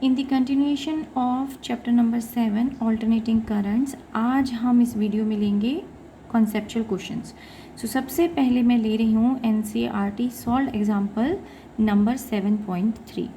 In the continuation of chapter number 7 alternating currents, आज हम इस वीडियो में लेंगे कॉन्सेप्चुअल क्वेश्चंस। सो सबसे पहले मैं ले रही हूँ NCERT solve example number 7.3।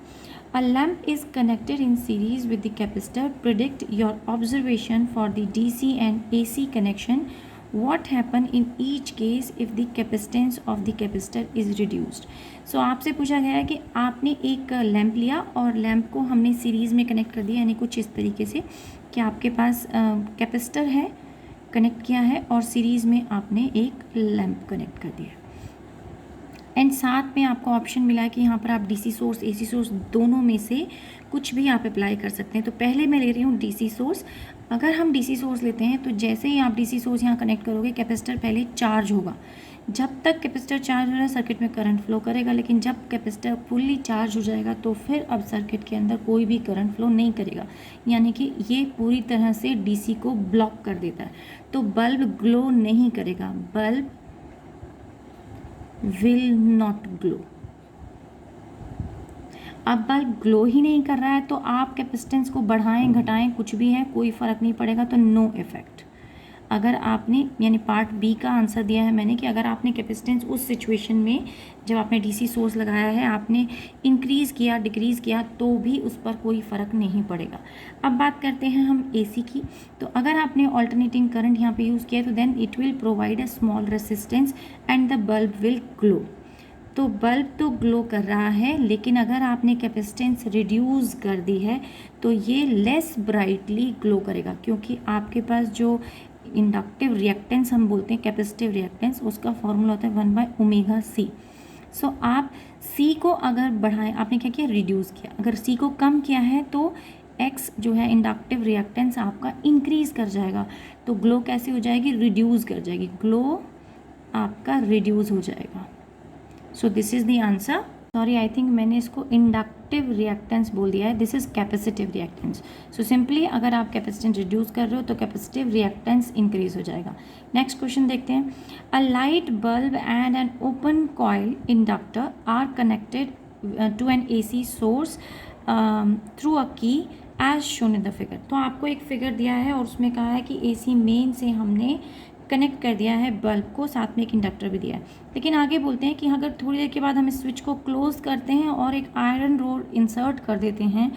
A lamp is connected in series with the capacitor. Predict your observation for the DC and AC connection. What happen in each case if the capacitance of the capacitor is reduced? So आपसे पूछा गया है कि आपने एक lamp लिया और lamp को हमने सीरीज़ में कनेक्ट कर दिया, यानी कुछ इस तरीके से कि आपके पास कैपेसिटर है, कनेक्ट किया है और सीरीज़ में आपने एक लैंप कनेक्ट कर दिया एंड साथ में आपको ऑप्शन मिला है कि यहाँ पर आप डीसी सोर्स एसी सोर्स दोनों में से कुछ भी आप अप्लाई कर सकते हैं। तो पहले मैं ले रही हूँ डीसी सोर्स। अगर हम डीसी सोर्स लेते हैं तो जैसे ही आप डीसी सोर्स यहाँ कनेक्ट करोगे, कैपेसिटर पहले चार्ज होगा। जब तक कैपेसिटर चार्ज हो रहा है सर्किट में करंट फ्लो करेगा, लेकिन जब कैपेसिटर फुल्ली चार्ज हो जाएगा तो फिर अब सर्किट के अंदर कोई भी करंट फ्लो नहीं करेगा, यानी कि ये पूरी तरह से डीसी को ब्लॉक कर देता है। तो बल्ब ग्लो नहीं करेगा, बल्ब विल नॉट ग्लो। अब बल्ब ग्लो ही नहीं कर रहा है तो आप कैपेसिटेंस को बढ़ाएं घटाएं कुछ भी है, कोई फ़र्क नहीं पड़ेगा, तो नो इफेक्ट। अगर आपने, यानी पार्ट बी का आंसर दिया है मैंने कि अगर आपने कैपेसिटेंस उस सिचुएशन में जब आपने डीसी सोर्स लगाया है आपने इंक्रीज़ किया डिक्रीज़ किया तो भी उस पर कोई फ़र्क नहीं पड़ेगा। अब बात करते हैं हम एसी की। तो अगर आपने ऑल्टरनेटिंग करंट यहाँ पे यूज़ किया तो then it will provide a small resistance and the bulb will glow. तो बल्ब तो ग्लो कर रहा है, लेकिन अगर आपने कैपेसिटेंस रिड्यूस कर दी है तो ये लेस ब्राइटली ग्लो करेगा, क्योंकि आपके पास जो इंडक्टिव रिएक्टेंस हम बोलते हैं कैपेसिटिव रिएक्टेंस, उसका फॉर्मूला होता है 1/ωc। सो आप C को अगर बढ़ाएं, आपने क्या किया, रिड्यूस किया। अगर C को कम किया है तो X जो है इंडक्टिव रिएक्टेंस आपका इंक्रीज कर जाएगा। तो ग्लो कैसे हो जाएगी, रिड्यूस कर जाएगी, ग्लो आपका रिड्यूस हो जाएगा। So this is the answer. Sorry, I think मैंने इसको इंडक्टिव रिएक्टेंस बोल दिया है, this is capacitive reactance. So simply अगर आप कैपेसिटेंस रिड्यूस कर रहे हो तो कैपेसिटिव रिएक्टेंस इंक्रीज हो जाएगा। नेक्स्ट क्वेश्चन देखते हैं। A light bulb and an open coil inductor are connected to an AC source through a key as shown in the figure. तो आपको एक फिगर दिया है और उसमें कहा है कि एसी मेन से हमने कनेक्ट कर दिया है बल्ब को, साथ में एक इंडक्टर भी दिया है। लेकिन आगे बोलते हैं कि अगर थोड़ी देर के बाद हम इस स्विच को क्लोज करते हैं और एक आयरन रोड इंसर्ट कर देते हैं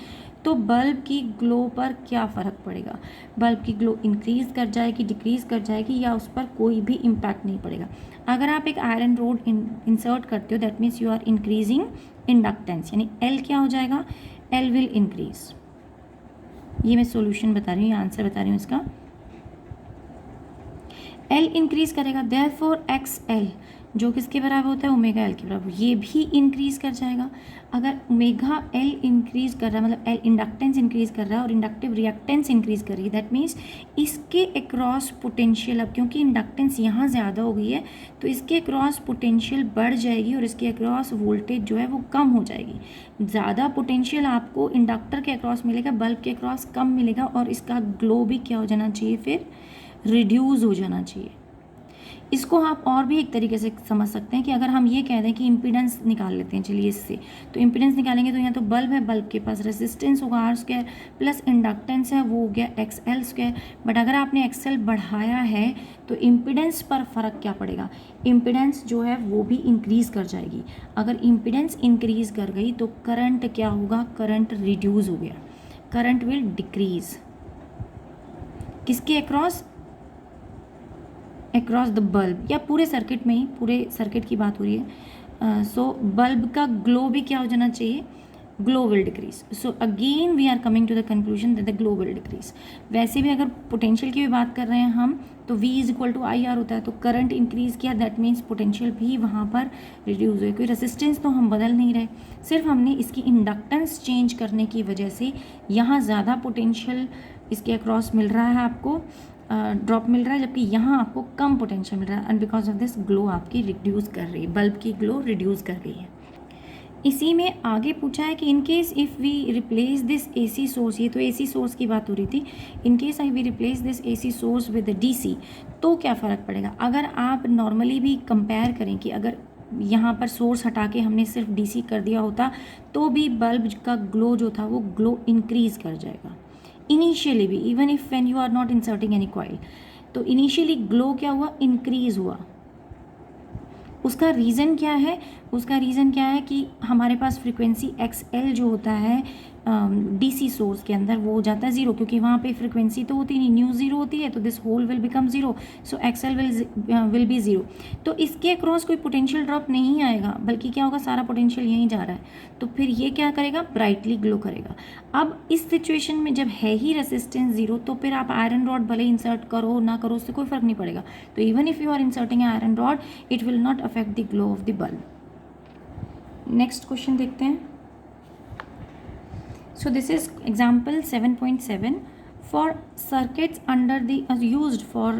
तो बल्ब की ग्लो पर क्या फ़र्क पड़ेगा। बल्ब की ग्लो इंक्रीज़ कर जाएगी, डिक्रीज़ कर जाएगी, या उस पर कोई भी इम्पैक्ट नहीं पड़ेगा। अगर आप एक आयरन रोड इंसर्ट करते हो that means you are increasing inductance, यानी L क्या हो जाएगा, L विल इंक्रीज। ये मैं सोल्यूशन बता रही हूँ, आंसर बता रही हूँ इसका। L इंक्रीज करेगा, देयरफॉर XL जो किसके बराबर होता है, ओमेगा L के बराबर, ये भी इंक्रीज कर जाएगा। अगर ओमेगा L इंक्रीज कर रहा है, मतलब L इंडक्टेंस इंक्रीज कर रहा है और इंडक्टिव रिएक्टेंस इंक्रीज कर रही है, दैट मीन्स इसके अक्रॉस पोटेंशियल, अब क्योंकि इंडक्टेंस यहाँ ज़्यादा हो गई है तो इसके अक्रॉस पोटेंशियल बढ़ जाएगी और इसके अक्रॉस वोल्टेज जो है वो कम हो जाएगी। ज़्यादा पोटेंशियल आपको इंडक्टर के अक्रॉस मिलेगा, बल्ब के अक्रॉस कम मिलेगा, और इसका ग्लो भी क्या हो जाना चाहिए, फिर रिड्यूस हो जाना चाहिए। इसको आप और भी एक तरीके से समझ सकते हैं कि अगर हम ये कह दें कि इम्पीडेंस निकाल लेते हैं, चलिए इससे, तो इम्पीडेंस निकालेंगे तो यहाँ तो बल्ब है, बल्ब के पास रेजिस्टेंस होगा R² प्लस इंडक्टेंस है वो हो गया XL²। बट अगर आपने XL बढ़ाया है तो इम्पीडेंस पर फ़र्क क्या पड़ेगा, इम्पीडेंस जो है वो भी इंक्रीज़ कर जाएगी। अगर इम्पीडेंस इंक्रीज़ कर गई तो करंट क्या होगा, करंट रिड्यूस हो गया, करंट विल डिक्रीज़। किसके अक्रॉस, अक्रॉस द बल्ब, या पूरे सर्किट में ही, पूरे सर्किट की बात हो रही है। सो बल्ब का ग्लो भी क्या हो जाना चाहिए, glow will decrease. So again we are coming to the conclusion that the glow will decrease. वैसे भी अगर पोटेंशियल की भी बात कर रहे हैं हम तो V इक्वल टू IR होता है, तो करंट इंक्रीज किया दैट मीन्स पोटेंशियल भी वहाँ पर रिड्यूस हुई। कोई रेसिस्टेंस तो हम बदल नहीं रहे, सिर्फ हमने इसकी इंडक्टेंस चेंज करने की वजह से यहाँ ज़्यादा पोटेंशियल इसके अक्रॉस मिल रहा है, आपको ड्रॉप मिल रहा है, जबकि यहाँ आपको कम पोटेंशियल मिल रहा है, and because of this glow आपकी रिड्यूस कर रही है, बल्ब की ग्लो रिड्यूस कर गई है। इसी में आगे पूछा है कि in case if we replace this AC source, ये तो AC सोर्स की बात हो रही थी, in case I we replace this AC source with DC तो क्या फ़र्क पड़ेगा। अगर आप नॉर्मली भी कंपेयर करें कि अगर यहाँ पर सोर्स हटा के हमने सिर्फ डीसी कर दिया होता तो भी बल्ब का ग्लो जो था वो ग्लो इंक्रीज कर जाएगा इनिशियली भी, even if when you are not inserting any coil. तो इनिशियली ग्लो क्या हुआ, इंक्रीज हुआ। उसका रीज़न क्या है, उसका रीज़न क्या है कि हमारे पास फ्रीक्वेंसी XL जो होता है डीसी सोर्स के अंदर वो हो जाता है ज़ीरो, क्योंकि वहाँ पे फ्रीक्वेंसी तो होती नहीं, न्यू ज़ीरो होती है, तो this whole will become zero, so XL will be zero. तो इसके अक्रॉस कोई पोटेंशियल ड्रॉप नहीं आएगा, बल्कि क्या होगा, सारा पोटेंशियल यहीं जा रहा है, तो फिर ये क्या करेगा, ब्राइटली ग्लो करेगा। अब इस सिचुएशन में जब है ही रेसिस्टेंस ज़ीरो, तो फिर आप आयरन रॉड भले इंसर्ट करो ना करो, उससे कोई फ़र्क नहीं पड़ेगा। तो even if you are inserting iron rod, it will not affect the glow of the bulb. Next question देखते हैं। So this is example 7.7. For circuits under the used for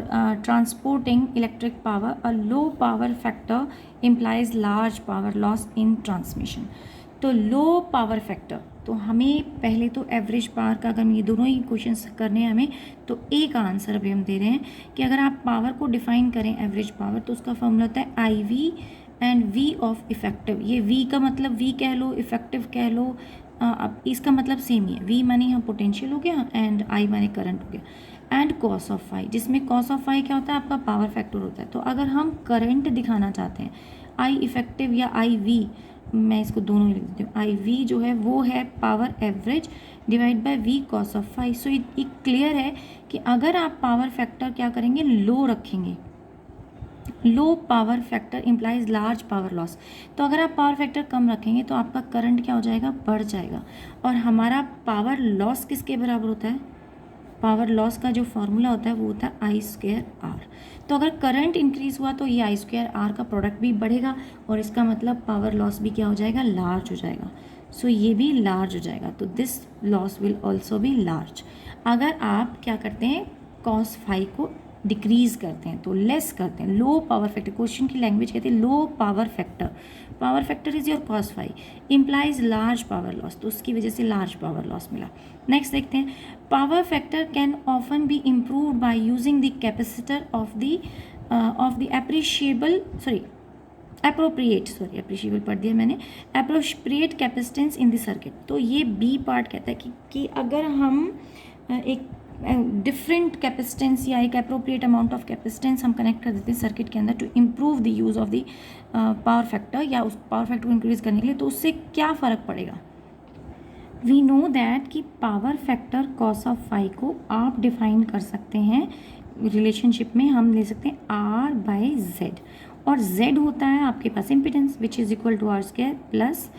transporting electric power, a low power factor implies large power loss in transmission. तो लो power factor, तो हमें पहले तो average power का, अगर ये दोनों ही क्वेश्चंस करने हैं हमें, तो ए का आंसर अभी हम दे रहे हैं कि अगर आप पावर को डिफाइन करें एवरेज पावर, तो उसका फॉर्मूला होता है IV and V of effective. ये V का मतलब V कह लो, इफेक्टिव कह लो, अब इसका मतलब सेम ही है। V माने यहाँ पोटेंशियल हो गया एंड I माने करंट हो गया, एंड कॉस ऑफ फाई, जिसमें कॉस ऑफ फाई क्या होता है, आपका पावर फैक्टर होता है। तो अगर हम करंट दिखाना चाहते हैं, I इफेक्टिव या IV, मैं इसको दोनों ही लिख देती हूँ, IV जो है वो है power average divide by V cos of phi. So ये क्लियर है कि अगर आप पावर फैक्टर क्या करेंगे, लो रखेंगे, लो power factor implies large power loss. तो अगर आप पावर फैक्टर कम रखेंगे तो आपका करंट क्या हो जाएगा, बढ़ जाएगा। और हमारा पावर लॉस किसके बराबर होता है, पावर लॉस का जो फॉर्मूला होता है वो होता है I²R। तो अगर करंट इंक्रीज हुआ तो ये I²R का प्रोडक्ट भी बढ़ेगा, और इसका मतलब पावर लॉस भी क्या हो जाएगा, लार्ज हो जाएगा। सो ये भी लार्ज हो जाएगा, तो this loss will also be large. अगर आप क्या करते हैं, कॉस फाई को डिक्रीज करते हैं, तो लेस करते हैं, लो पावर फैक्टर, क्वेश्चन की लैंग्वेज कहते हैं low power factor, power factor is your cos phi, implies large power loss, तो उसकी वजह से लार्ज पावर लॉस मिला। नेक्स्ट देखते हैं, power factor can often be improved by using the capacitor of the appropriate पढ़ दिया मैंने, appropriate capacitance in the circuit. तो ये बी पार्ट कहता है कि अगर हम एक डिफरेंट कैपेसिटेंस या एक अप्रोप्रिएट अमाउंट ऑफ कैपेसिटेंस हम कनेक्ट कर देते हैं सर्किट के अंदर to improve the use of the power factor, या उस पावर फैक्टर को इंक्रीज करने के लिए, तो उससे क्या फ़र्क पड़ेगा। वी नो दैट कि power factor cos of phi को आप डिफाइन कर सकते हैं, रिलेशनशिप में हम ले सकते हैं R/Z, और Z होता है आपके पास impedance which is equal to R² plus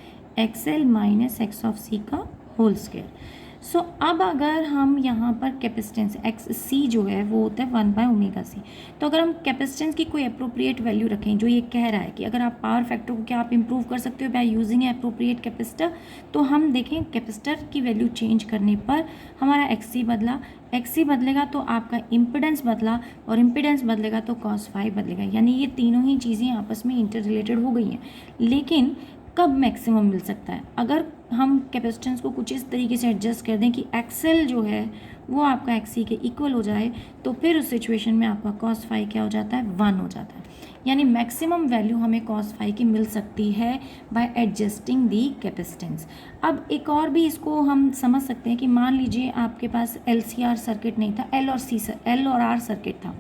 XL minus X of C का होल स्क्वायर। सो अब अगर हम यहाँ पर कैपेसिटेंस XC जो है वो होता है 1/ωc, तो अगर हम कैपेसिटेंस की कोई अप्रोप्रिएट वैल्यू रखें, जो ये कह रहा है कि अगर आप पावर फैक्टर को क्या आप इंप्रूव कर सकते हो बाय यूजिंग अप्रोप्रिएट कैपेसिटर, तो हम देखें कैपेसिटर की वैल्यू चेंज करने पर हमारा XC बदला, XC बदलेगा तो आपका इम्पिडेंस बदला, और इम्पिडेंस बदलेगा तो कॉस फाई बदलेगा, यानी ये तीनों ही चीज़ें आपस में इंटर रिलेटेड हो गई हैं। लेकिन कब मैक्सिमम मिल सकता है, अगर हम कैपेसिटेंस को कुछ इस तरीके से एडजस्ट कर दें कि XL जो है वो आपका XC के इक्वल हो जाए, तो फिर उस सिचुएशन में आपका कॉस फाई क्या हो जाता है, 1 हो जाता है। यानी मैक्सिमम वैल्यू हमें कॉस फाई की मिल सकती है बाय एडजस्टिंग दी कैपेसिटेंस। अब एक और भी इसको हम समझ सकते हैं कि मान लीजिए आपके पास LCR सर्किट नहीं था, L और R सर्किट था,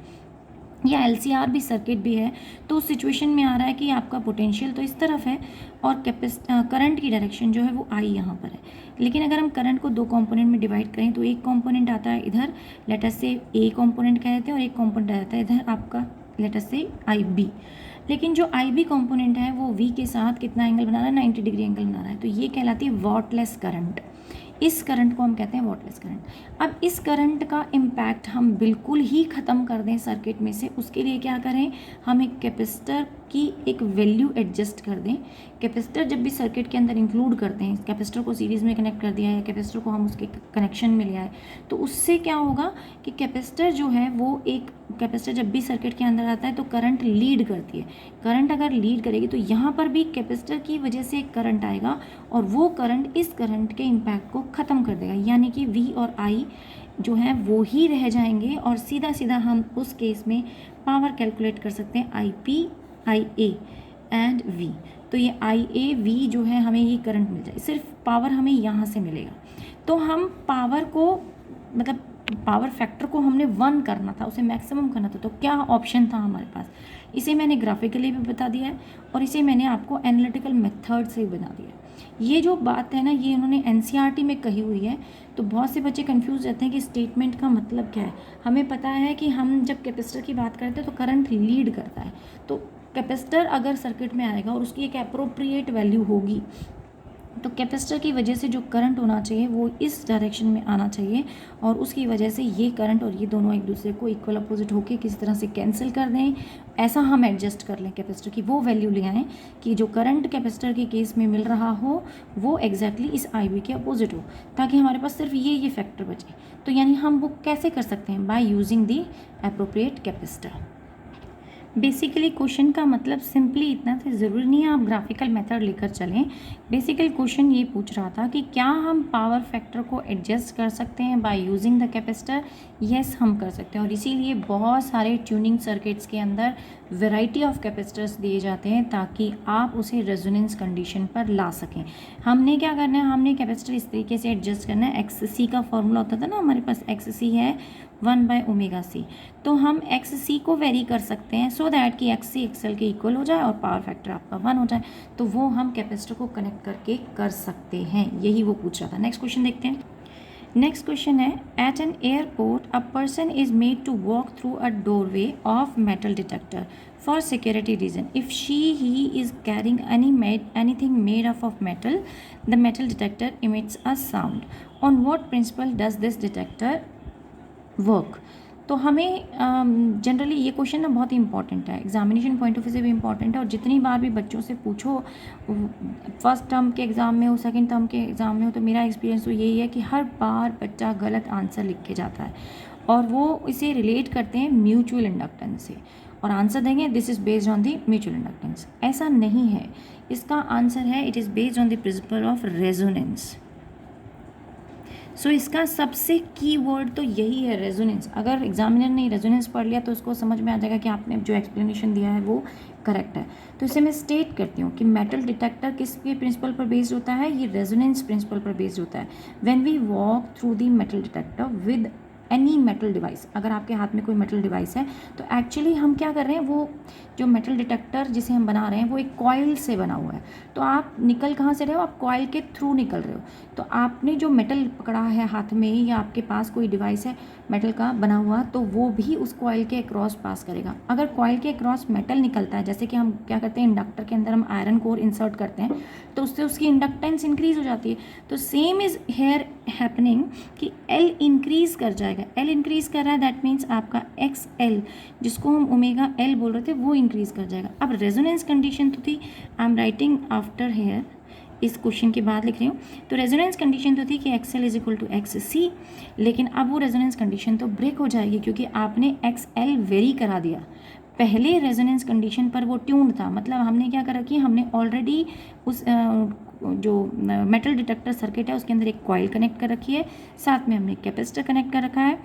या LCR भी सर्किट भी है, तो उस सिचुएशन में आ रहा है कि आपका पोटेंशियल तो इस तरफ है और करंट की डायरेक्शन जो है वो I यहाँ पर है। लेकिन अगर हम करंट को दो कंपोनेंट में डिवाइड करें, तो एक कंपोनेंट आता है इधर, लेट अस से A कंपोनेंट कहते हैं, और एक कंपोनेंट आता है इधर आपका लेट अस से IB। लेकिन जो IB कंपोनेंट है वो V के साथ कितना एंगल बना रहा है, 90 डिग्री एंगल बना रहा है, तो ये कहलाती है वॉटलेस करंट। इस करंट को हम कहते हैं वॉटलेस करंट। अब इस करंट का इम्पैक्ट हम बिल्कुल ही ख़त्म कर दें सर्किट में से, उसके लिए क्या करें, हम एक कैपेसिटर की एक वैल्यू एडजस्ट कर दें। कैपेसिटर जब भी सर्किट के अंदर इंक्लूड करते हैं, कैपेसिटर को सीरीज़ में कनेक्ट कर दिया है, कैपेसिटर को हम उसके कनेक्शन में ले आए, तो उससे क्या होगा कि कैपेसिटर जो है वो एक कैपेसिटर जब भी सर्किट के अंदर आता है तो करंट लीड करती है। करंट अगर लीड करेगी तो यहाँ पर भी कैपेसिटर की वजह से एक करंट आएगा, और वो करंट इस करंट के इम्पैक्ट को ख़त्म कर देगा, यानी कि V और I जो है वो ही रह जाएंगे, और सीधा सीधा हम उस केस में पावर कैलकुलेट कर सकते हैं IP IA एंड वी। तो ये आई ए वी जो है हमें ये करंट मिल जाए, सिर्फ पावर हमें यहाँ से मिलेगा। तो हम पावर को मतलब पावर फैक्टर को हमने 1 करना था, उसे मैक्सिमम करना था। तो क्या ऑप्शन था हमारे पास, इसे मैंने ग्राफिकली भी बता दिया है और इसे मैंने आपको एनालिटिकल मेथड से भी बता दिया है। ये जो बात है ना, ये उन्होंने एनसीईआरटी में कही हुई है। तो बहुत से बच्चे कंफ्यूज रहते हैं कि स्टेटमेंट का मतलब क्या है। हमें पता है कि हम जब कैपेसिटर की बात करते हैं तो करंट लीड करता है। तो कैपेसिटर अगर सर्किट में आएगा और उसकी एक अप्रोप्रिएट वैल्यू होगी, तो कैपेसिटर की वजह से जो करंट होना चाहिए वो इस डायरेक्शन में आना चाहिए, और उसकी वजह से ये करंट और ये दोनों एक दूसरे को इक्वल अपोजिट होकर किसी तरह से कैंसिल कर दें। ऐसा हम एडजस्ट कर लें, कैपेसिटर की वो वैल्यू ले आएँ कि जो करंट कैपेसिटर के केस में मिल रहा हो वो एग्जैक्टली इस आई वी के अपोजिट हो, ताकि हमारे पास सिर्फ ये फैक्टर बचे। तो यानी हम वो कैसे कर सकते हैं, by using the appropriate capacitor. Basically question का मतलब सिंपली इतना था, ज़रूरी नहीं है आप ग्राफिकल मेथड लेकर चलें। बेसिकल क्वेश्चन ये पूछ रहा था कि क्या हम पावर फैक्टर को एडजस्ट कर सकते हैं bye using the capacitor. Yes, हम कर सकते हैं, और इसीलिए बहुत सारे ट्यूनिंग सर्किट्स के अंदर वैरायटी ऑफ कैपेसिटर्स दिए जाते हैं ताकि आप उसे रेजोनेंस कंडीशन पर ला सकें। हमने क्या करना है, हमने कैपेसिटर इस तरीके से एडजस्ट करना है। एक्स सी का फॉर्मूला होता था ना हमारे पास, एक्स सी है 1/ω/c। तो हम एक्स सी को वेरी कर सकते हैं सो दैट कि एक्स सी एक्सएल के इक्वल हो जाए और पावर फैक्टर आपका 1 हो जाए। तो वो हम कैपेसिटर को कनेक्ट करके कर सकते हैं, यही वो पूछ रहा था। नेक्स्ट क्वेश्चन देखते हैं। नेक्स्ट क्वेश्चन है, at an airport a person is made to walk through a doorway of metal detector for security reason. If he is carrying anything made up of metal, the metal detector emits a sound. On what principle does this detector work? तो हमें generally ये question ना बहुत ही important है, examination point of view से भी important है। और जितनी बार भी बच्चों से पूछो, फर्स्ट टर्म के एग्ज़ाम में हो, सेकंड टर्म के एग्ज़ाम में हो, तो मेरा एक्सपीरियंस तो यही है कि हर बार बच्चा गलत आंसर लिख के जाता है और वो इसे रिलेट करते हैं म्यूचुअल इंडक्टेंस से और आंसर देंगे this is based on the mutual inductance. ऐसा नहीं है, इसका आंसर है it is based on the principle of resonance. So इसका सबसे की वर्ड तो यही है, रेजोनेंस। अगर एग्जामिनर ने रेजोनेंस पढ़ लिया तो उसको समझ में आ जाएगा कि आपने जो एक्सप्लेनेशन दिया है वो करेक्ट है। तो इसे मैं स्टेट करती हूँ कि मेटल डिटेक्टर किसके प्रिंसिपल पर बेस्ड होता है, ये रेजोनेंस प्रिंसिपल पर बेस्ड होता है। When we walk through the metal detector with any metal device, अगर आपके हाथ में कोई मेटल डिवाइस है तो एक्चुअली हम क्या कर रहे हैं, वो जो मेटल डिटेक्टर जिसे हम बना रहे हैं वो एक कॉइल से बना हुआ है। तो आप निकल कहाँ से रहे हो, आप कॉइल के थ्रू निकल रहे हो। तो आपने जो मेटल पकड़ा है हाथ में या आपके पास कोई डिवाइस है मेटल का बना हुआ, तो वो भी उस कॉइल के अक्रॉस पास करेगा। अगर कॉइल के अक्रॉस मेटल निकलता है, जैसे कि हम क्या करते हैं, इंडक्टर के अंदर हम आयरन कोर इंसर्ट करते हैं तो उससे उसकी इंडक्टेंस इंक्रीज हो जाती है। तो सेम इज़ हेयर हैपनिंग कि एल इंक्रीज कर जाएगा। एल इंक्रीज कर रहा है, दैट मीन्स आपका एक्स एल जिसको हम ओमेगा एल बोल रहे थे वो इंक्रीज कर जाएगा। अब रेजोनेंस कंडीशन तो थी, I am writing after here, इस क्वेश्चन के बाद लिख रही हूँ। तो रेजोनेंस कंडीशन तो थी कि X L is equal to X C, लेकिन अब वो रेजोनेंस कंडीशन तो ब्रेक हो जाएगी क्योंकि आपने एक्स एल वेरी करा दिया। पहले रेजोनेंस कंडीशन पर वो ट्यून्ड था, मतलब हमने क्या कर रखी है, हमने ऑलरेडी उस जो मेटल डिटेक्टर सर्किट है उसके अंदर एक कॉइल कनेक्ट कर रखी है, साथ में हमने कैपेसिटर कनेक्ट कर रखा है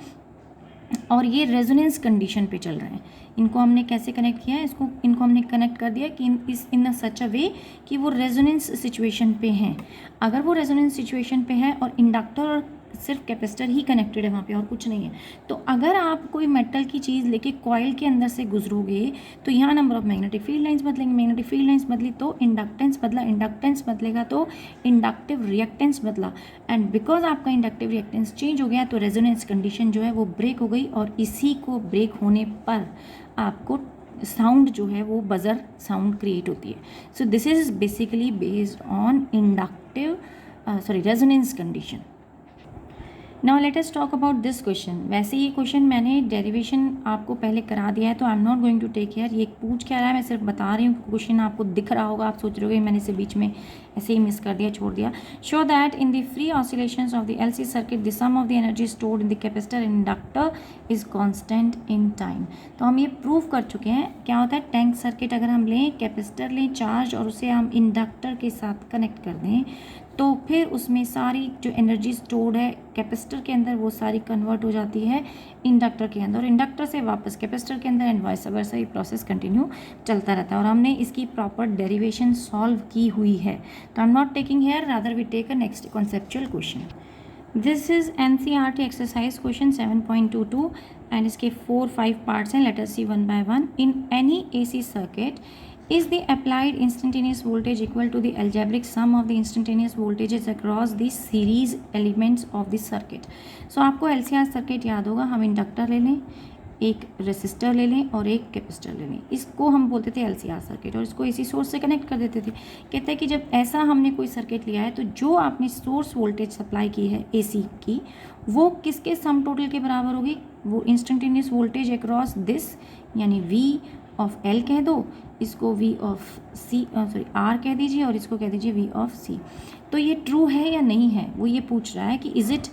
और ये रेजोनेंस कंडीशन पे चल रहे हैं। इनको हमने कैसे कनेक्ट किया है, इनको हमने कनेक्ट कर दिया कि इन सच अ वे कि वो रेजोनेंस सिचुएशन पे हैं। अगर वो रेजोनेंस सिचुएशन पे है और इंडक्टर और सिर्फ कैपेसिटर ही कनेक्टेड है वहाँ पे और कुछ नहीं है, तो अगर आप कोई मेटल की चीज़ लेके कॉइल के अंदर से गुजरोगे तो यहाँ number of magnetic field lines बदलेंगे, मैग्नेटिक फील्ड लाइंस बदली तो इंडक्टेंस बदला, इंडक्टेंस बदलेगा तो इंडक्टिव रिएक्टेंस बदला, एंड बिकॉज आपका इंडक्टिव रिएक्टेंस चेंज हो गया तो रेजोनेंस कंडीशन जो है वो ब्रेक हो गई। और इसी को ब्रेक होने पर आपको साउंड जो है वो बजर साउंड क्रिएट होती है। So this is basically based on resonance condition. Now let us talk about this question. वैसे ये क्वेश्चन मैंने डेरिवेशन आपको पहले करा दिया है तो I am not going to take care, ये पूछ क्या रहा है मैं सिर्फ बता रही हूँ। क्वेश्चन आपको दिख रहा होगा, आप सोच रहे होगे मैंने इसे बीच में ऐसे ही मिस कर दिया, छोड़ दिया। Show that in the free oscillations of the LC circuit the sum of the energy stored in the capacitor and inductor is constant in time. तो हम ये प्रूव कर चुके हैं। क्या होता है, टैंक सर्किट अगर हम लें, कैपेसिटर लें चार्ज और उसे हम इंडक्टर के साथ कनेक्ट कर दें तो फिर उसमें सारी जो एनर्जी स्टोर्ड है कैपेसिटर के अंदर वो सारी कन्वर्ट हो जाती है इंडक्टर के अंदर, और इंडक्टर से वापस कैपेसिटर के अंदर, एंड वाइस वर्सा ये प्रोसेस कंटिन्यू चलता रहता है। और हमने इसकी प्रॉपर डेरिवेशन सॉल्व की हुई है, तो I am not taking here, rather we take a next conceptual question. This is NCERT exercise question 7.22 and इसके 4-5 पार्ट्स हैं। Let us see one by one. In any AC circuit is the applied instantaneous voltage equal to the algebraic sum of the instantaneous voltages across the series elements of the circuit? So आपको LCR circuit याद होगा, हम inductor ले लें, एक resistor ले लें और एक कैपेसिटर ले लें, इसको हम बोलते थे LCR सर्किट, और इसको इसी सोर्स से कनेक्ट कर देते थे। कहते हैं कि जब ऐसा हमने कोई सर्किट लिया है तो जो आपने सोर्स वोल्टेज सप्लाई की है AC की, वो किसके सम टोटल के बराबर होगी? वो इंस्टेंटेनियस वोल्टेज अक्रॉस दिस, यानी V ऑफ L कह दो, इसको V ऑफ C R कह दीजिए, और इसको कह दीजिए V ऑफ C। तो ये ट्रू है या नहीं है, वो ये पूछ रहा है कि इज़ इट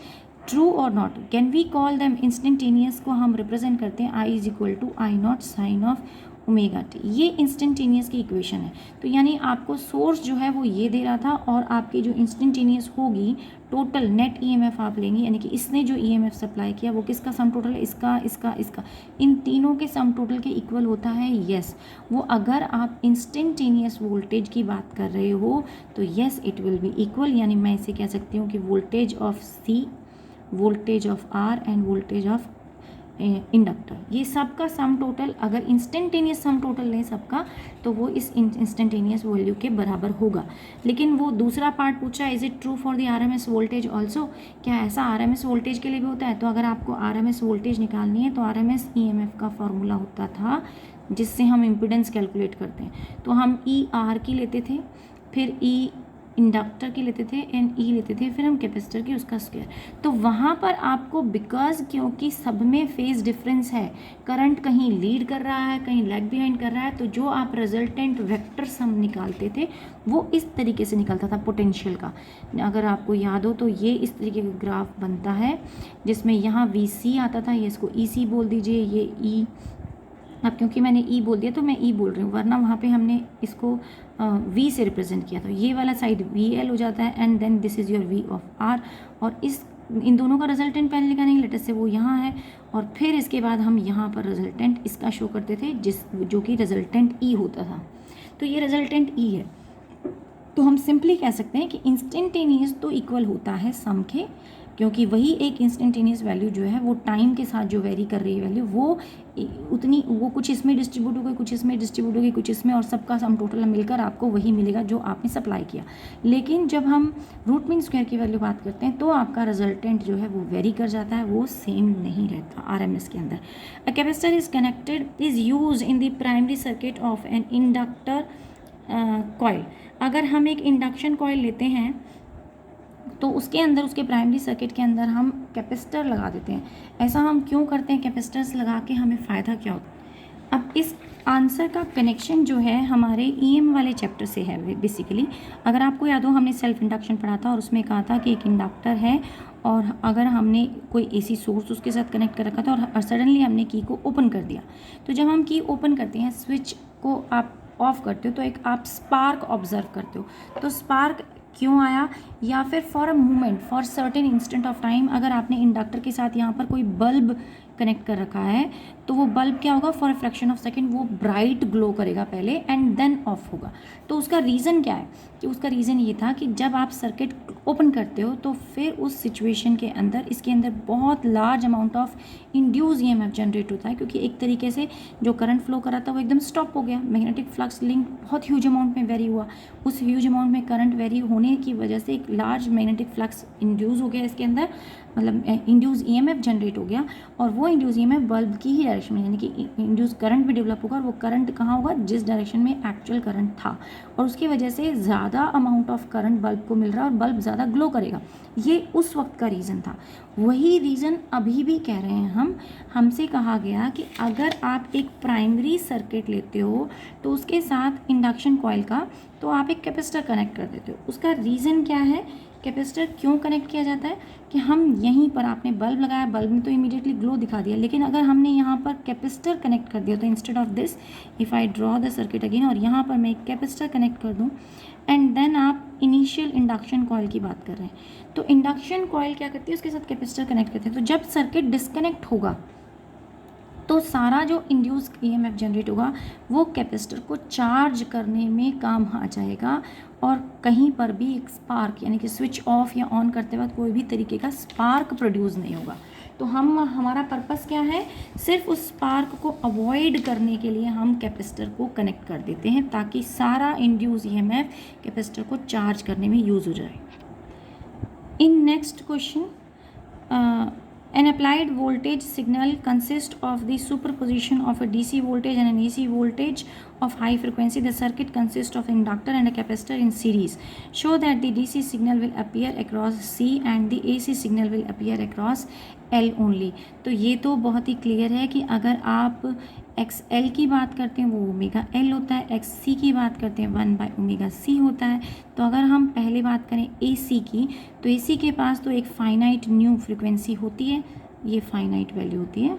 ट्रू और नॉट। Can we call them instantaneous को हम रिप्रेजेंट करते हैं I is equal to I0 sine of omega t. ये इंस्टेंटेनियस की इक्वेशन है। तो यानी आपको सोर्स जो है वो ये दे रहा था, और आपकी जो इंस्टेंटेनियस होगी टोटल नेट EMF आप लेंगे, यानी कि इसने जो EMF सप्लाई किया वो किसका सम टोटल है? इसका, इसका, इसका, इन तीनों के सम टोटल के इक्वल होता है। यस, वो अगर आप इंस्टेंटेनियस वोल्टेज की बात कर रहे हो तो yes it will be equal, यानी मैं इसे कह सकती हूँ कि voltage of C, voltage of R end voltage of inductor, ये सबका सम टोटल अगर इंस्टेंटेनियस सम टोटल लें सबका, तो वो इस इंस्टेंटेनियस वैल्यू के बराबर होगा। लेकिन वो दूसरा पार्ट पूछा, is it true for the RMS voltage also? क्या ऐसा RMS वोल्टेज के लिए भी होता है? तो अगर आपको RMS वोल्टेज निकालनी है तो RMS EMF का फॉर्मूला होता था जिससे हम इम्पिडेंस कैलकुलेट करते हैं। तो हम ER की लेते थे, फिर E इंडक्टर की लेते थे, एंड ई लेते थे, फिर हम कैपेसिटर की उसका स्क्वायर। तो वहाँ पर आपको क्योंकि सब में फेज डिफरेंस है, करंट कहीं लीड कर रहा है, कहीं लैग बिहाइंड कर रहा है, तो जो आप रिजल्टेंट वेक्टर सम निकालते थे वो इस तरीके से निकलता था पोटेंशियल का। अगर आपको याद हो तो ये इस तरीके का ग्राफ बनता है जिसमें यहाँ VC आता था, ये इसको EC बोल दीजिए, ये E। अब क्योंकि मैंने E बोल दिया तो मैं E बोल रही हूँ, वरना वहाँ पे हमने इसको V से रिप्रेजेंट किया, तो ये वाला साइड VL हो जाता है, and then this is your V of R। और इन दोनों का रिजल्टेंट पहले लिखा नहीं, लेटेस्ट से वो यहाँ है, और फिर इसके बाद हम यहाँ पर रिजल्टेंट इसका शो करते थे जो कि रिजल्टेंट E होता था। तो ये रिजल्टेंट E है। तो हम सिंपली कह सकते हैं कि इंस्टेंटेनियस तो इक्वल होता है सम के, क्योंकि वही एक इंस्टेंटेनियस वैल्यू जो है वो टाइम के साथ जो वेरी कर रही है वैल्यू, वो कुछ इसमें डिस्ट्रीब्यूट होगी, कुछ इसमें डिस्ट्रीब्यूट होगी, कुछ इसमें, और सबका सम टोटल मिलकर आपको वही मिलेगा जो आपने सप्लाई किया। लेकिन जब हम रूट मीन स्क्वायर की वैल्यू बात करते हैं तो आपका रिजल्टेंट जो है वो वेरी कर जाता है, वो सेम नहीं रहता RMS के अंदर। A capacitor is use in the primary circuit of an inductor coil. अगर हम एक इंडक्शन कॉइल लेते हैं तो उसके अंदर, उसके प्राइमरी सर्किट के अंदर हम कैपेसिटर लगा देते हैं। ऐसा हम क्यों करते हैं? कैपेसिटर्स लगा के हमें फ़ायदा क्या होता है? अब इस आंसर का कनेक्शन जो है हमारे EM वाले चैप्टर से है बेसिकली। अगर आपको याद हो, हमने सेल्फ इंडक्शन पढ़ा था और उसमें कहा था कि एक इंडक्टर है, और अगर हमने कोई AC सोर्स उसके साथ कनेक्ट कर रखा था और सडनली हमने की को ओपन कर दिया, तो जब हम की ओपन करते हैं, स्विच को आप ऑफ करते हो, तो एक आप स्पार्क ऑब्जर्व करते हो। तो स्पार्क क्यों आया? या फिर for a moment, for certain instant of time, अगर आपने इंडक्टर के साथ यहाँ पर कोई बल्ब कनेक्ट कर रखा है तो वो बल्ब क्या होगा? For a fraction of second वो ब्राइट ग्लो करेगा पहले, एंड देन ऑफ होगा। तो उसका रीज़न क्या है? कि उसका रीज़न ये था कि जब आप सर्किट ओपन करते हो तो फिर उस सिचुएशन के अंदर, इसके अंदर बहुत large amount of induce EMF generate होता है, क्योंकि एक तरीके से जो करंट फ्लो कर रहा था वो एकदम स्टॉप हो गया। मैग्नेटिक फ्लक्स लिंक बहुत ह्यूज अमाउंट में वेरी हुआ, उस ह्यूज अमाउंट में करंट वेरी होने की वजह से एक लार्ज मैग्नेटिक फ्लक्स इंड्यूस हो गया इसके अंदर, मतलब इंड्यूस EMF जनरेट हो गया, और वो इंड्यूस EMF बल्ब की ही डायरेक्शन में, यानी कि इंड्यूस करंट भी डेवलप होगा, और वो करंट कहाँ होगा? जिस डायरेक्शन में एक्चुअल करंट था, और उसकी वजह से ज़्यादा अमाउंट ऑफ करंट बल्ब को मिल रहा है और बल्ब ज़्यादा ग्लो करेगा। ये उस वक्त का रीज़न था। वही रीज़न अभी भी कह रहे हैं हमसे कहा गया कि अगर आप एक प्राइमरी सर्किट लेते हो तो उसके साथ इंडक्शन कॉइल का, तो आप एक कैपेसिटर कनेक्ट कर देते हो। उसका रीज़न क्या है? कैपेसिटर क्यों कनेक्ट किया जाता है कि हम यहीं पर, आपने बल्ब लगाया, बल्ब में तो इमीडिएटली ग्लो दिखा दिया, लेकिन अगर हमने यहाँ पर कैपेसिटर कनेक्ट कर दिया तो instead of this, if I draw the circuit again, और यहाँ पर मैं एक कैपेसिटर कनेक्ट कर दूँ, एंड देन आप इनिशियल इंडक्शन कॉइल की बात कर रहे हैं। तो इंडक्शन कॉइल क्या करती है, उसके साथ कैपेसिटर कनेक्ट करते हैं। तो जब सर्किट डिस्कनेक्ट होगा तो सारा जो इंड्यूस ईएमएफ जनरेट होगा वो कैपेसिटर को चार्ज करने में काम आ जाएगा, और कहीं पर भी एक स्पार्क यानी कि स्विच ऑफ या ऑन करते वक्त कोई भी तरीके का स्पार्क प्रोड्यूस नहीं होगा। तो हमारा पर्पस क्या है, सिर्फ उस स्पार्क को अवॉइड करने के लिए हम कैपेसिटर को कनेक्ट कर देते हैं ताकि सारा इंड्यूस ईएमएफ कैपेसिटर को चार्ज करने में यूज़ हो जाए। In next question, an applied voltage signal consists of the superposition of a DC voltage and an AC voltage of high frequency. The circuit consists of an inductor and a capacitor in series. Show that the DC signal will appear across C and the AC signal will appear across L only. तो ये तो बहुत ही clear है कि अगर आप XL की बात करते हैं वो ओमेगा L होता है, XC की बात करते हैं 1/ωc होता है। तो अगर हम पहले बात करें AC की, तो AC के पास तो एक फाइनाइट न्यू फ्रिक्वेंसी होती है, ये फाइनाइट वैल्यू होती है।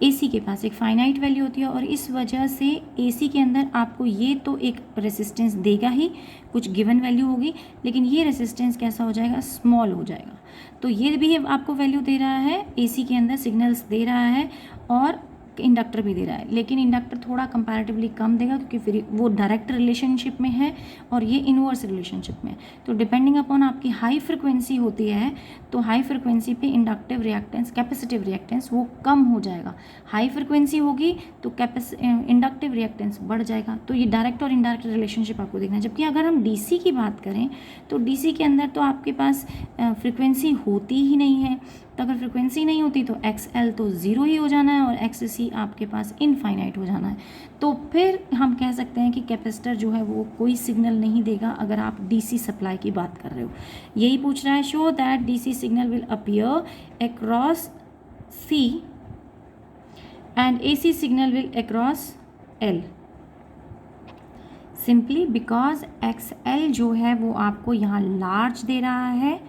AC के पास एक फाइनाइट वैल्यू होती है और इस वजह से AC के अंदर आपको ये तो एक रेसिस्टेंस देगा ही, कुछ गिवन वैल्यू होगी, लेकिन ये रेसिस्टेंस कैसा हो जाएगा, स्मॉल हो जाएगा। तो ये भी आपको वैल्यू दे रहा है, AC के अंदर सिग्नल्स दे रहा है और इंडक्टर भी दे रहा है, लेकिन इंडक्टर थोड़ा कंपैरेटिवली कम देगा क्योंकि फिर वो डायरेक्ट रिलेशनशिप में है और ये इनवर्स रिलेशनशिप में। तो डिपेंडिंग अपॉन आपकी हाई फ्रिक्वेंसी होती है तो हाई फ्रिक्वेंसी पे इंडक्टिव रिएक्टेंस, कैपेसिटिव रिएक्टेंस वो कम हो जाएगा। हाई फ्रिक्वेंसी होगी तो इंडक्टिव रिएक्टेंस बढ़ जाएगा। तो ये डायरेक्ट और इनडायरेक्ट रिलेशनशिप आपको देखना है। जबकि अगर हम डीसी की बात करें तो डीसी के अंदर तो आपके पास फ्रिक्वेंसी होती ही नहीं है, तो अगर फ्रिक्वेंसी नहीं होती तो XL तो ज़ीरो ही हो जाना है और XC आपके पास इनफाइनाइट हो जाना है। तो फिर हम कह सकते हैं कि कैपेसिटर जो है वो कोई सिग्नल नहीं देगा अगर आप DC सप्लाई की बात कर रहे हो। यही पूछ रहा है, show that DC signal will appear across C and AC signal will across L। Simply because XL जो है वो आपको यहाँ लार्ज दे रहा है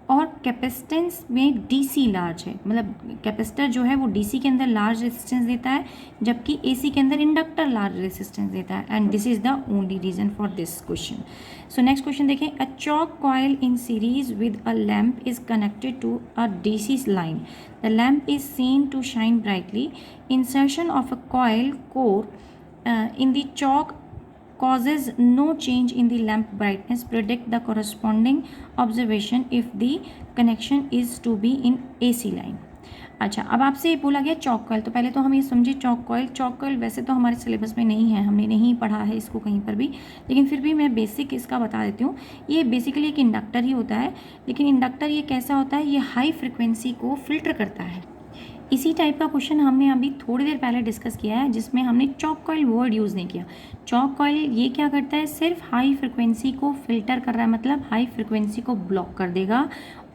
और कैपेसिटेंस में DC लार्ज है, मतलब कैपेसिटर जो है वो DC के अंदर लार्ज रेसिस्टेंस देता है जबकि AC के अंदर इंडक्टर लार्ज रेसिस्टेंस देता है। And this is the only reason for this question. So next question देखें, a choke coil in series with a lamp is connected to a DC line. The lamp is seen to shine brightly. Insertion of a coil core in the chalk causes no change in the lamp brightness. Predict the corresponding observation if the connection is to be in AC line. अच्छा, अब आपसे ये बोला गया chalk coil, तो पहले तो हम ये समझे चॉक कॉइल वैसे तो हमारे सिलेबस में नहीं है, हमने नहीं पढ़ा है इसको कहीं पर भी, लेकिन फिर भी मैं बेसिक इसका बता देती हूँ। ये बेसिकली एक इंडक्टर ही होता है, लेकिन इंडक्टर ये कैसा होता है, ये हाई फ्रिक्वेंसी को फिल्टर करता है। इसी टाइप का क्वेश्चन हमने अभी थोड़ी देर पहले डिस्कस किया है जिसमें हमने चॉक कॉइल वर्ड यूज़ नहीं किया। चॉक कॉइल ये क्या करता है, सिर्फ हाई फ्रिक्वेंसी को फिल्टर कर रहा है, मतलब हाई फ्रिक्वेंसी को ब्लॉक कर देगा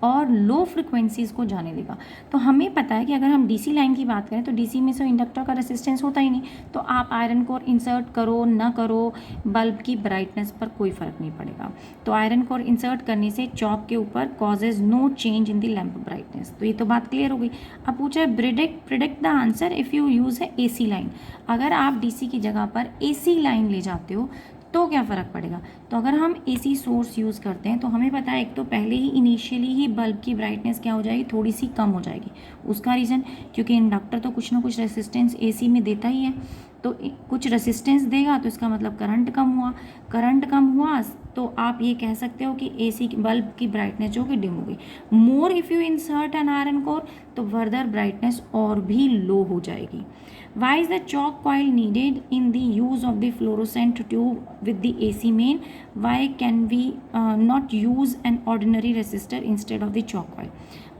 और लो फ्रिक्वेंसीज़ को जाने देगा। तो हमें पता है कि अगर हम DC लाइन की बात करें तो DC में से इंडक्टर का रेसिस्टेंस होता ही नहीं, तो आप आयरन कोर इंसर्ट करो ना करो बल्ब की ब्राइटनेस पर कोई फ़र्क नहीं पड़ेगा। तो आयरन कोर इंसर्ट करने से चॉक के ऊपर causes no change in the lamp brightness. तो ये तो बात क्लियर हो गई। अब पूछा है predict the answer if you use है AC लाइन। अगर आप DC की जगह पर AC लाइन ले जाते हो तो क्या फ़र्क पड़ेगा। तो अगर हम AC सोर्स यूज़ करते हैं तो हमें पता है एक तो पहले ही इनिशियली ही बल्ब की ब्राइटनेस क्या हो जाएगी, थोड़ी सी कम हो जाएगी। उसका रीज़न क्योंकि इंडक्टर तो कुछ ना कुछ रेसिस्टेंस AC में देता ही है, तो कुछ रेसिस्टेंस देगा तो इसका मतलब करंट कम हुआ तो आप ये कह सकते हो कि AC बल्ब की ब्राइटनेस जो कि डिम हो गई। मोर if you insert an iron core तो फर्दर ब्राइटनेस और भी लो हो जाएगी। Why is the chalk coil needed in the use of the fluorescent tube with the AC main? Why can we not use an ordinary resistor instead of the chalk coil?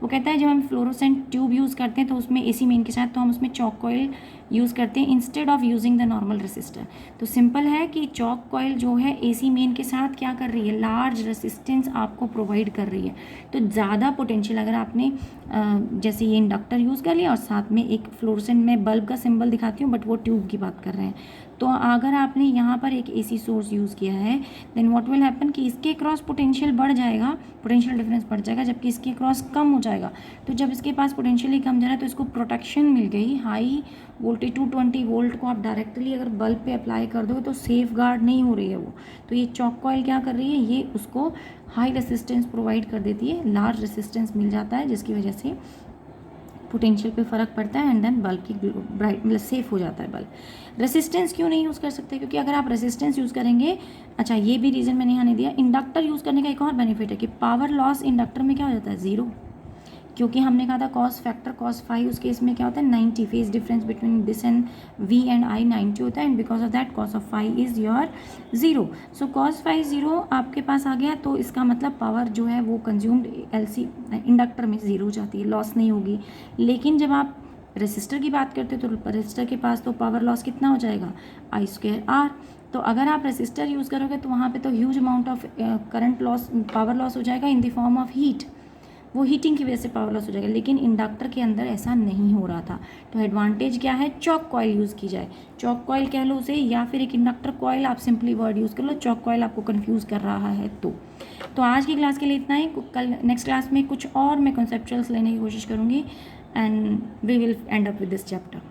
वो कहता है जब हम fluorescent tube use करते हैं तो उसमें AC main के साथ तो हम उसमें चॉक कॉइल यूज़ करते हैं instead of using the normal resistor. तो सिंपल है कि चॉक कॉइल जो है AC मेन के साथ क्या कर रही है, लार्ज रेसिस्टेंस आपको प्रोवाइड कर रही है। तो ज़्यादा पोटेंशियल अगर आपने जैसे ये इंडक्टर यूज़ कर लिया और साथ में एक फ्लोरोसेंट में बल्ब का सिंबल दिखाती हूँ बट वो ट्यूब की बात कर रहे हैं, तो अगर आपने यहाँ पर एक AC सोर्स यूज़ किया है देन व्हाट विल हैपन कि इसके क्रॉस पोटेंशियल बढ़ जाएगा, पोटेंशियल डिफरेंस बढ़ जाएगा, जबकि इसके क्रॉस कम हो जाएगा। तो जब इसके पास पोटेंशियली कम जा रहा है तो इसको प्रोटेक्शन मिल गई। हाई वोल्टेज 220 वोल्ट को आप डायरेक्टली अगर बल्ब पे अप्लाई कर दोगे तो सेफ गार्ड नहीं हो रही है वो। तो ये चॉक कॉइल क्या कर रही है, ये उसको हाई रेसिस्टेंस प्रोवाइड कर देती है, लार्ज रेसिस्टेंस मिल जाता है, जिसकी वजह से पोटेंशियल पे फ़र्क पड़ता है एंड देन बल्ब की ब्राइट मतलब सेफ हो जाता है बल्ब। रेसिस्टेंस क्यों नहीं यूज़ कर सकते, क्योंकि अगर आप रेसिस्टेंस यूज़ करेंगे, अच्छा ये भी रीज़न मैंने यहाँ नहीं दिया। इंडक्टर यूज़ करने का एक और बेनिफिट है कि पावर लॉस इंडक्टर में क्या हो जाता है, ज़ीरो, क्योंकि हमने कहा था कॉस फैक्टर cos फाई उस केस में क्या होता है 90, phase difference between this and V and I 90 होता है, and because of that cos of phi is your zero. So cos phi zero आपके पास आ गया, तो इसका मतलब पावर जो है वो कंज्यूम्ड LC इंडक्टर में ज़ीरो हो जाती है, लॉस नहीं होगी। लेकिन जब आप रेसिस्टर की बात करते हो तो रेसिस्टर के पास तो पावर लॉस कितना हो जाएगा, I²R। तो अगर आप रेसिस्टर यूज़ करोगे तो वहाँ पे तो huge amount of current loss, power loss हो जाएगा in the form of heat, वो हीटिंग की वजह से पावर लॉस हो जाएगा। लेकिन इंडक्टर के अंदर ऐसा नहीं हो रहा था। तो एडवांटेज क्या है, चॉक कॉइल यूज़ की जाए, चॉक कॉइल कह लो उसे, या फिर एक इंडक्टर कॉइल, आप सिंपली वर्ड यूज़ कर लो, चॉक कॉइल आपको कंफ्यूज कर रहा है। तो आज की क्लास के लिए इतना ही। कल नेक्स्ट क्लास में कुछ और मैं कॉन्सेप्चुअल्स लेने की कोशिश करूँगी and we will end up with this chapter.